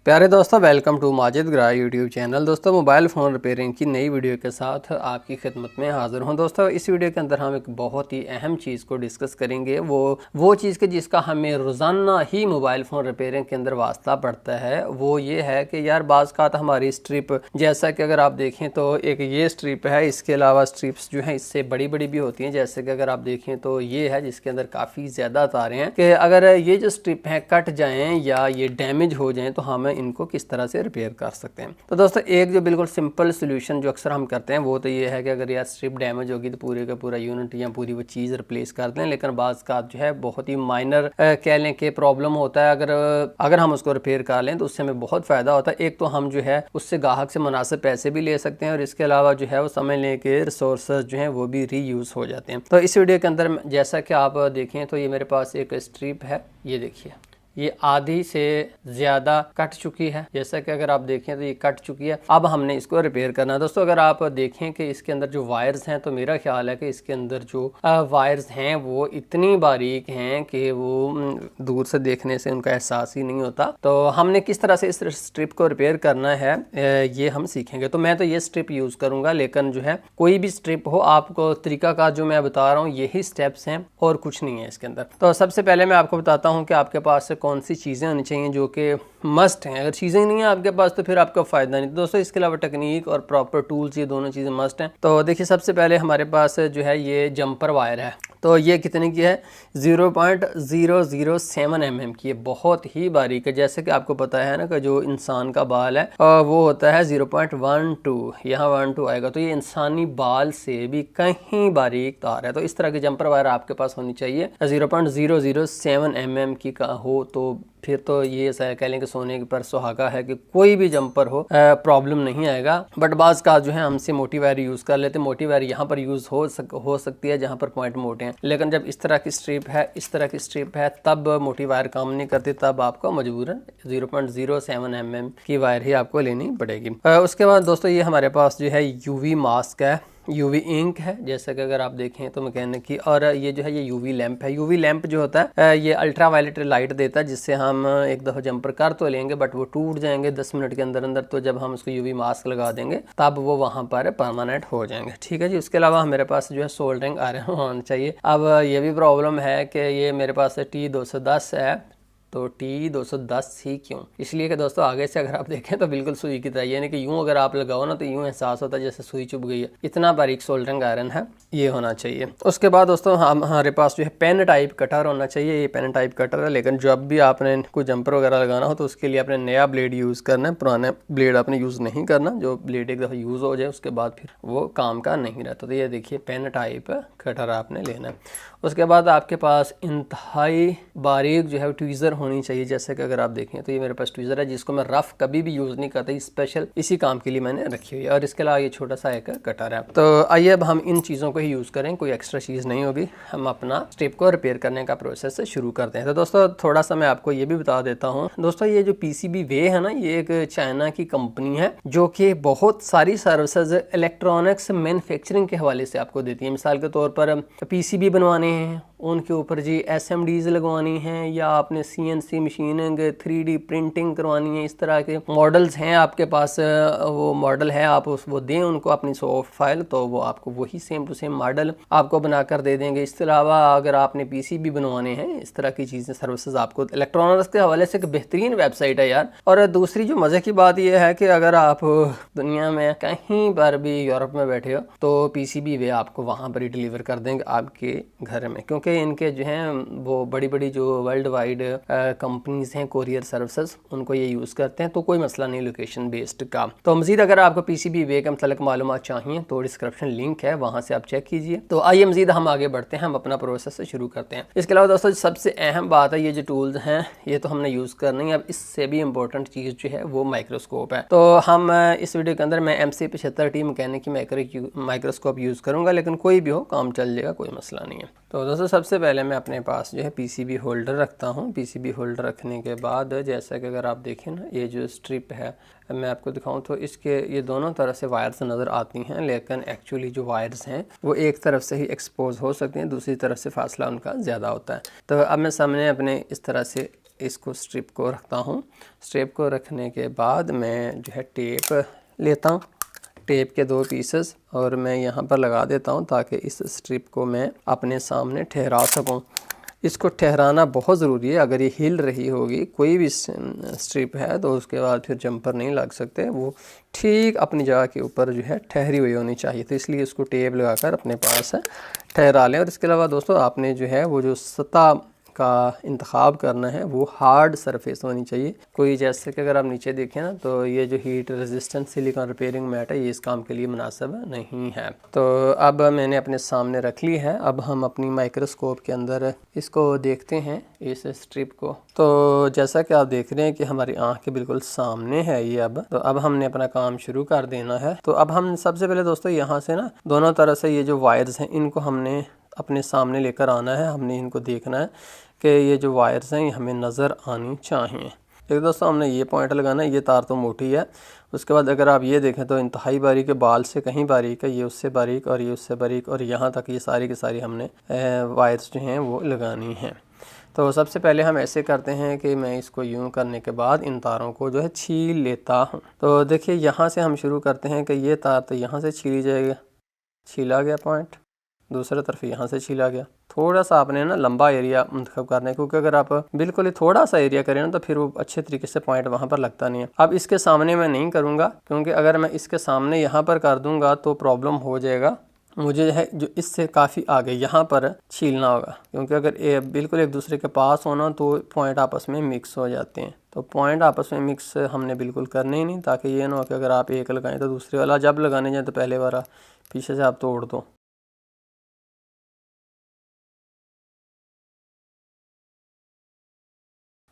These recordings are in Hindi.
प्यारे दोस्तों, वेलकम टू माजिद ग्रा यूट्यूब चैनल। दोस्तों, मोबाइल फ़ोन रिपेयरिंग की नई वीडियो के साथ आपकी खिदमत में हाज़िर हूं। दोस्तों, इस वीडियो के अंदर हम एक बहुत ही अहम चीज़ को डिस्कस करेंगे। वो चीज़ के जिसका हमें रोज़ाना ही मोबाइल फ़ोन रिपेयरिंग के अंदर वास्ता पड़ता है, वो ये है कि यार बाज़ का हमारी स्ट्रिप, जैसा कि अगर आप देखें तो एक ये स्ट्रिप है, इसके अलावा स्ट्रिप्स जो हैं इससे बड़ी बड़ी भी होती हैं। जैसे कि अगर आप देखें तो ये है जिसके अंदर काफ़ी ज़्यादा तारें हैं कि अगर ये जो स्ट्रिप हैं कट जाएँ या ये डैमेज हो जाएँ तो हमें इनको किस तरह से रिपेयर कर सकते हैं। तो दोस्तों, एक जो बिल्कुल सिंपल सोल्यूशन जो अक्सर हम करते हैं वो तो ये है कि अगर यार स्ट्रिप डैमेज होगी तो पूरे का पूरा यूनिट या पूरी वो चीज़ रिप्लेस कर दें। लेकिन बाज़ का जो है बहुत ही माइनर कह लें कि प्रॉब्लम होता है, अगर हम उसको रिपेयर कर लें तो उससे हमें बहुत फ़ायदा होता है। एक तो हम जो है उससे ग्राहक से मुनासिब पैसे भी ले सकते हैं और इसके अलावा जो है वो समझ लें कि रिसोर्सेज जो हैं वो भी रीयूज़ हो जाते हैं। तो इस वीडियो के अंदर जैसा कि आप देखें तो ये मेरे पास एक स्ट्रिप है, ये देखिए ये आधी से ज़्यादा कट चुकी है। जैसा कि अगर आप देखें तो ये कट चुकी है। अब हमने इसको रिपेयर करना है। दोस्तों, अगर आप देखें कि इसके अंदर जो वायर्स हैं तो मेरा ख्याल है कि इसके अंदर जो वायर्स हैं वो इतनी बारीक हैं कि वो दूर से देखने से उनका एहसास ही नहीं होता। तो हमने किस तरह से इस स्ट्रिप को रिपेयर करना है ये हम सीखेंगे। तो मैं तो ये स्ट्रिप यूज़ करूँगा, लेकिन जो है कोई भी स्ट्रिप हो, आपको तरीका का जो मैं बता रहा हूँ यही स्टेप्स हैं और कुछ नहीं है इसके अंदर। तो सबसे पहले मैं आपको बताता हूँ कि आपके पास कौन सी चीज़ें होनी चाहिए जो कि मस्ट हैं। अगर चीज़ें नहीं है आपके पास तो फिर आपका फ़ायदा नहीं। दोस्तों, इसके अलावा टेक्निक और प्रॉपर टूल्स, ये दोनों चीज़ें मस्ट हैं। तो देखिए, सबसे पहले हमारे पास जो है ये जंपर वायर है। तो ये कितने की है? 0.007 mm की है, बहुत ही बारीक है। जैसे कि आपको पता है ना कि जो इंसान का बाल है वो होता है 0.12, यहाँ 12 आएगा। तो ये इंसानी बाल से भी कहीं बारीक तार है। तो इस तरह की जंपर वायर आपके पास होनी चाहिए। 0.007 mm की का हो तो फिर तो ये कह लें कि सोने पर सुहागा है कि कोई भी जंपर हो प्रॉब्लम नहीं आएगा। बट बाज़ का जो है हमसे मोटी वायर यूज़ कर लेते हैं। मोटी वायर यहाँ पर यूज़ हो सकती है जहाँ पर पॉइंट मोटे हैं, लेकिन जब इस तरह की स्ट्रिप है, इस तरह की स्ट्रिप है, तब मोटी वायर काम नहीं करती। तब आपको मजबूरन 0.07 mm की वायर ही आपको लेनी पड़ेगी। उसके बाद दोस्तों, ये हमारे पास जो है यूवी मास्क है, यूवी इंक है, जैसे कि अगर आप देखें तो मैकेनिक की, और ये जो है ये यूवी लैंप है। यूवी लैंप जो होता है ये अल्ट्रा वायलेट लाइट देता है, जिससे हम एक दफ़ा जंपर कर तो लेंगे बट वो टूट जाएंगे 10 मिनट के अंदर अंदर। तो जब हम उसको यूवी मास्क लगा देंगे तब वो वहाँ पर परमानेंट हो जाएंगे। ठीक है जी। उसके अलावा मेरे पास जो है सोल्डरिंग आयरन होना चाहिए। अब ये भी प्रॉब्लम है कि ये मेरे पास T210 है। तो T210 ही क्यों? इसलिए कि दोस्तों, आगे से अगर आप देखें तो बिल्कुल सुई की तरह, यानी कि यूं अगर आप लगाओ ना तो यूं एहसास होता है जैसे सुई चुभ गई है। इतना बारीक सोल्डरिंग आयरन है, ये होना चाहिए। उसके बाद दोस्तों, हमारे पास जो है पेन टाइप कटर होना चाहिए। ये पेन टाइप कटर है, लेकिन जब भी आपने कोई जंपर वगैरह लगाना हो तो उसके लिए आपने नया ब्लेड यूज़ करना है। पुराना ब्लेड आपने यूज़ नहीं करना। जो ब्लेड एक दफ़ा यूज़ हो जाए उसके बाद फिर वो काम का नहीं रहता। तो ये देखिए, पेन टाइप कटर आपने लेना है। उसके बाद आपके पास इंतहाई बारीक जो है ट्वीज़र होनी चाहिए। जैसे कि अगर आप देखें तो ये मेरे पास ट्वीज़र है, जिसको मैं रफ कभी भी यूज़ नहीं करता, स्पेशल इसी काम के लिए मैंने रखी हुई है। और इसके अलावा ये छोटा सा एक कटर है। तो आइए अब हम इन चीज़ों को ही यूज़ करें, कोई एक्स्ट्रा चीज़ नहीं होगी। हम अपना स्ट्रिप को रिपेयर करने का प्रोसेस शुरू करते हैं। तो दोस्तों, थोड़ा सा मैं आपको ये भी बता देता हूँ। दोस्तों, ये जो PCB वे है ना, ये एक चाइना की कंपनी है जो कि बहुत सारी सर्विसेज इलेक्ट्रॉनिक्स मैन्युफैक्चरिंग के हवाले से आपको देती है। मिसाल के तौर पर PCB बनवाने हैं, उनके ऊपर जी SMDs लगवानी हैं, या आपने CNC मशीनिंग 3D प्रिंटिंग करवानी है, इस तरह के मॉडल्स हैं आपके पास। वो मॉडल है, आप वो दें उनको अपनी सॉफ्ट फाइल, तो वो आपको वही सेम टू सेम मॉडल आपको बनाकर दे देंगे। इसके अलावा अगर आपने PCB बनवाने हैं, इस तरह की चीज़ें सर्विसेज आपको इलेक्ट्रॉनिक्स के हवाले से एक बेहतरीन वेबसाइट है यार। और दूसरी जो मज़े की बात यह है कि अगर आप दुनिया में कहीं पर भी यूरोप में बैठे हो तो PCB वे आपको वहाँ पर ही डिलीवर कर देंगे आपके घर में, क्योंकि इनके जो हैं वो बड़ी बड़ी जो वर्ल्ड वाइड कंपनीज हैं कोरियर सर्विसेज, उनको ये यूज़ करते हैं। तो कोई मसला नहीं लोकेशन बेस्ड का। तो मज़ीद अगर आपको PCB वे के मतलब मालूमात चाहिए तो डिस्क्रिप्शन लिंक है, वहाँ से आप चेक कीजिए। तो आइए मज़ीद हम आगे बढ़ते हैं, हम अपना प्रोसेस शुरू करते हैं। इसके अलावा दोस्तों, सबसे अहम बात है, ये जो टूल्स हैं ये तो हमने यूज़ करनी है। अब इससे भी इम्पोर्टेंट चीज़ जो है वो माइक्रोस्कोप है। तो हम इस वीडियो के अंदर मैं MC75T मैकेनिक की माइक्रोस्कोप यूज़ करूँगा, लेकिन कोई भी हो काम चल जाएगा, कोई मसला नहीं है। तो दोस्तों, सबसे पहले मैं अपने पास जो है PCB होल्डर रखता हूँ। PCB होल्डर रखने के बाद जैसा कि अगर आप देखें ना, ये जो स्ट्रिप है मैं आपको दिखाऊं तो इसके ये दोनों तरफ से वायर्स नज़र आती हैं, लेकिन एक्चुअली जो वायर्स हैं वो एक तरफ से ही एक्सपोज हो सकती हैं, दूसरी तरफ से फासला उनका ज़्यादा होता है। तो अब मैं सामने अपने इस तरह से इसको स्ट्रिप को रखता हूँ। स्ट्रिप को रखने के बाद मैं जो है टेप लेता हूँ, टेप के 2 पीसेस, और मैं यहाँ पर लगा देता हूँ ताकि इस स्ट्रिप को मैं अपने सामने ठहरा सकूँ। इसको ठहराना बहुत ज़रूरी है। अगर ये हिल रही होगी कोई भी स्ट्रिप है तो उसके बाद फिर जंपर नहीं लग सकते, वो ठीक अपनी जगह के ऊपर जो है ठहरी हुई होनी चाहिए। तो इसलिए इसको टेप लगाकर अपने पास ठहरा लें। और इसके अलावा दोस्तों आपने जो है वो जो सतह का इंतखाब करना है वो हार्ड सरफेस होनी चाहिए। कोई जैसे कि अगर आप नीचे देखें ना तो ये जो heat resistant silicone repairing mat है ये इस काम के लिए मुनासिब नहीं है। तो अब मैंने अपने सामने रख ली है। अब हम अपनी माइक्रोस्कोप के अंदर इसको देखते हैं इस स्ट्रिप को। तो जैसा कि आप देख रहे हैं कि हमारी आंख के बिल्कुल सामने है ये। अब हमने अपना काम शुरू कर देना है। तो अब हम सबसे पहले दोस्तों यहाँ से ना दोनों तरह से ये जो वायर्स हैं इनको हमने अपने सामने लेकर आना है। हमने इनको देखना है कि ये जो वायर्स हैं ये हमें नज़र आनी चाहिए। देखिए दोस्तों हमने ये पॉइंट लगाना है। ये तार तो मोटी है। उसके बाद अगर आप ये देखें तो इंतहाई बारीक है, बाल से कहीं बारीक है, ये उससे बारीक और ये उससे बारीक, और यहाँ तक ये सारी की सारी हमने वायर्स जो हैं वो लगानी हैं। तो सबसे पहले हम ऐसे करते हैं कि मैं इसको यूं करने के बाद इन तारों को जो है छील लेता हूँ। तो देखिए यहाँ से हम शुरू करते हैं कि ये तार तो यहाँ से छीली जाएगा, छीला गया पॉइंट, दूसरी तरफ यहाँ से छीला गया। थोड़ा सा आपने ना लंबा एरिया इंतखाब करना है, क्योंकि अगर आप बिल्कुल ही थोड़ा सा एरिया करें ना तो फिर वो अच्छे तरीके से पॉइंट वहाँ पर लगता नहीं है। अब इसके सामने मैं नहीं करूँगा, क्योंकि अगर मैं इसके सामने यहाँ पर कर दूँगा तो प्रॉब्लम हो जाएगा। मुझे है जो इससे काफ़ी आगे यहाँ पर छीलना होगा, क्योंकि अगर बिल्कुल एक दूसरे के पास होना तो पॉइंट आपस में मिक्स हो जाते हैं। तो पॉइंट आपस में मिक्स हमने बिल्कुल करने ही नहीं, ताकि ये ना हो कि अगर आप एक लगाएं तो दूसरे वाला जब लगाने जाए तो पहले वाला पीछे से आप तोड़ दो।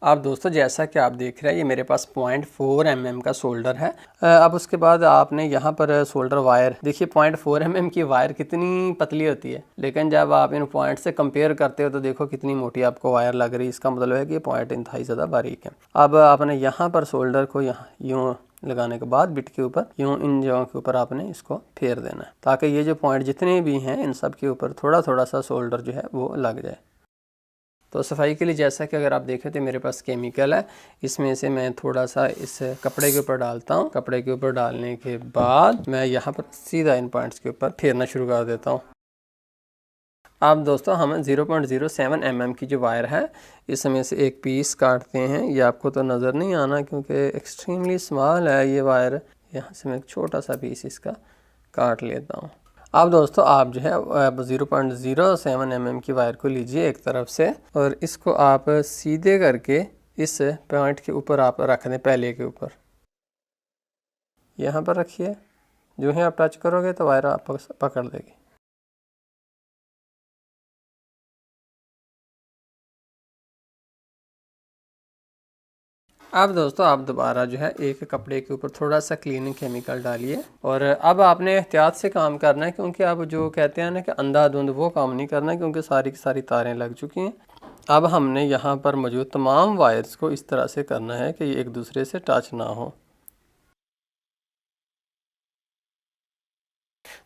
अब दोस्तों जैसा कि आप देख रहे हैं ये मेरे पास 0.4 mm का सोल्डर है। अब उसके बाद आपने यहाँ पर सोल्डर वायर देखिए 0.4 mm की वायर कितनी पतली होती है, लेकिन जब आप इन पॉइंट से कंपेयर करते हो तो देखो कितनी मोटी आपको वायर लग रही है। इसका मतलब है कि पॉइंट इंतहाई ज़्यादा बारीक है। अब आपने यहाँ पर सोल्डर को यहाँ यूँ लगाने के बाद बिट के ऊपर यूँ इन जगहों के ऊपर आपने इसको फेर देना है, ताकि ये जो पॉइंट जितने भी हैं इन सब के ऊपर थोड़ा थोड़ा सा सोल्डर जो है वो लग जाए। तो सफाई के लिए जैसा कि अगर आप देखें तो मेरे पास केमिकल है, इसमें से मैं थोड़ा सा इस कपड़े के ऊपर डालता हूँ। कपड़े के ऊपर डालने के बाद मैं यहाँ पर सीधा इन पॉइंट्स के ऊपर फेरना शुरू कर देता हूँ। अब दोस्तों हम 0.07 mm की जो वायर है इसमें से एक पीस काटते हैं। ये आपको तो नज़र नहीं आना क्योंकि एक्सट्रीमली स्मॉल है ये वायर। यहाँ से मैं एक छोटा सा पीस इसका काट लेता हूँ। अब दोस्तों आप जो है 0.07 mm की वायर को लीजिए एक तरफ से, और इसको आप सीधे करके इस पॉइंट के ऊपर आप रख दें, पहले के ऊपर यहाँ पर रखिए। जो ही आप टच करोगे तो वायर आप पकड़ देगी। अब दोस्तों आप दोबारा जो है एक कपड़े के ऊपर थोड़ा सा क्लीनिंग केमिकल डालिए, और अब आपने एहतियात से काम करना है, क्योंकि अब जो कहते हैं ना कि अंधाधुंध वो काम नहीं करना है, क्योंकि सारी की सारी तारें लग चुकी हैं। अब हमने यहाँ पर मौजूद तमाम वायर्स को इस तरह से करना है कि ये एक दूसरे से टच ना हो।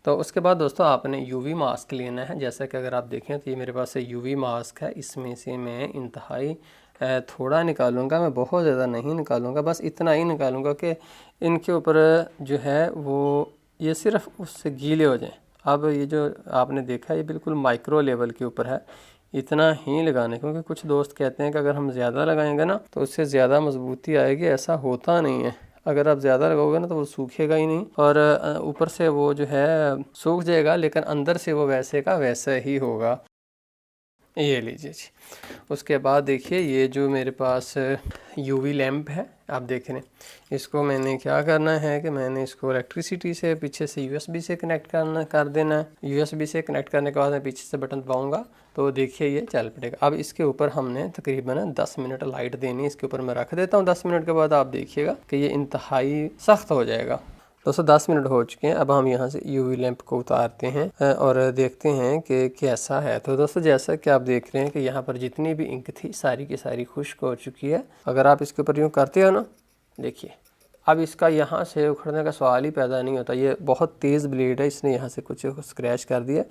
तो उसके बाद दोस्तों आपने यूवी मास्क लेना है। जैसा कि अगर आप देखें तो ये मेरे पास यूवी मास्क है। इसमें से मैं इंतहाई थोड़ा निकालूंगा, मैं बहुत ज़्यादा नहीं निकालूंगा, बस इतना ही निकालूंगा कि इनके ऊपर जो है वो ये सिर्फ उससे गीले हो जाएं। अब ये जो आपने देखा ये बिल्कुल माइक्रो लेवल के ऊपर है, इतना ही लगाने, क्योंकि कुछ दोस्त कहते हैं कि अगर हम ज़्यादा लगाएंगे ना तो उससे ज़्यादा मजबूती आएगी। ऐसा होता नहीं है। अगर आप ज़्यादा लगाओगे ना तो वो सूखेगा ही नहीं, और ऊपर से वो जो है सूख जाएगा, लेकिन अंदर से वो वैसे का वैसा ही होगा। ये लीजिए जी। उसके बाद देखिए ये जो मेरे पास यूवी लैंप है आप देख रहे हैं, इसको मैंने क्या करना है कि मैंने इसको इलेक्ट्रिसिटी से पीछे से यूएसबी से कनेक्ट कर देना है। यूएसबी से कनेक्ट करने के बाद मैं पीछे से बटन दबाऊंगा तो देखिए ये चल पड़ेगा। अब इसके ऊपर हमने तकरीबन 10 मिनट लाइट देनी है। इसके ऊपर मैं रख देता हूँ। 10 मिनट के बाद आप देखिएगा कि ये इंतहाई सख्त हो जाएगा। दोस्तों 10 मिनट हो चुके हैं। अब हम यहाँ से यूवी लैंप को उतारते हैं और देखते हैं कि कैसा है। तो दोस्तों जैसा कि आप देख रहे हैं कि यहाँ पर जितनी भी इंक थी सारी की सारी खुश्क हो चुकी है। अगर आप इसके ऊपर यूँ करते हो ना, देखिए अब इसका यहाँ से उखड़ने का सवाल ही पैदा नहीं होता। ये बहुत तेज़ ब्लेड है, इसने यहाँ से कुछ स्क्रैच कर दिया,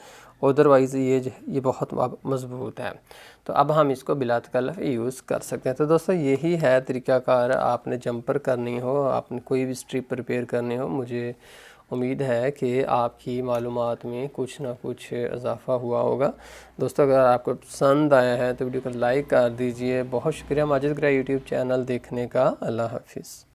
अदरवाइज़ ये बहुत मज़बूत है। तो अब हम इसको बिला तकल्लुफ़ यूज़ कर सकते हैं। तो दोस्तों यही है तरीक़ाकार, आपने जंपर करनी हो, आपने कोई भी स्ट्रिप प्रिपेयर करनी हो। मुझे उम्मीद है कि आपकी मालूमात में कुछ ना कुछ इजाफ़ा हुआ होगा। दोस्तों अगर आपको पसंद आया है तो वीडियो को लाइक कर दीजिए। बहुत शुक्रिया माजिद ग्रा यूट्यूब चैनल देखने का। अल्लाह हाफिज़।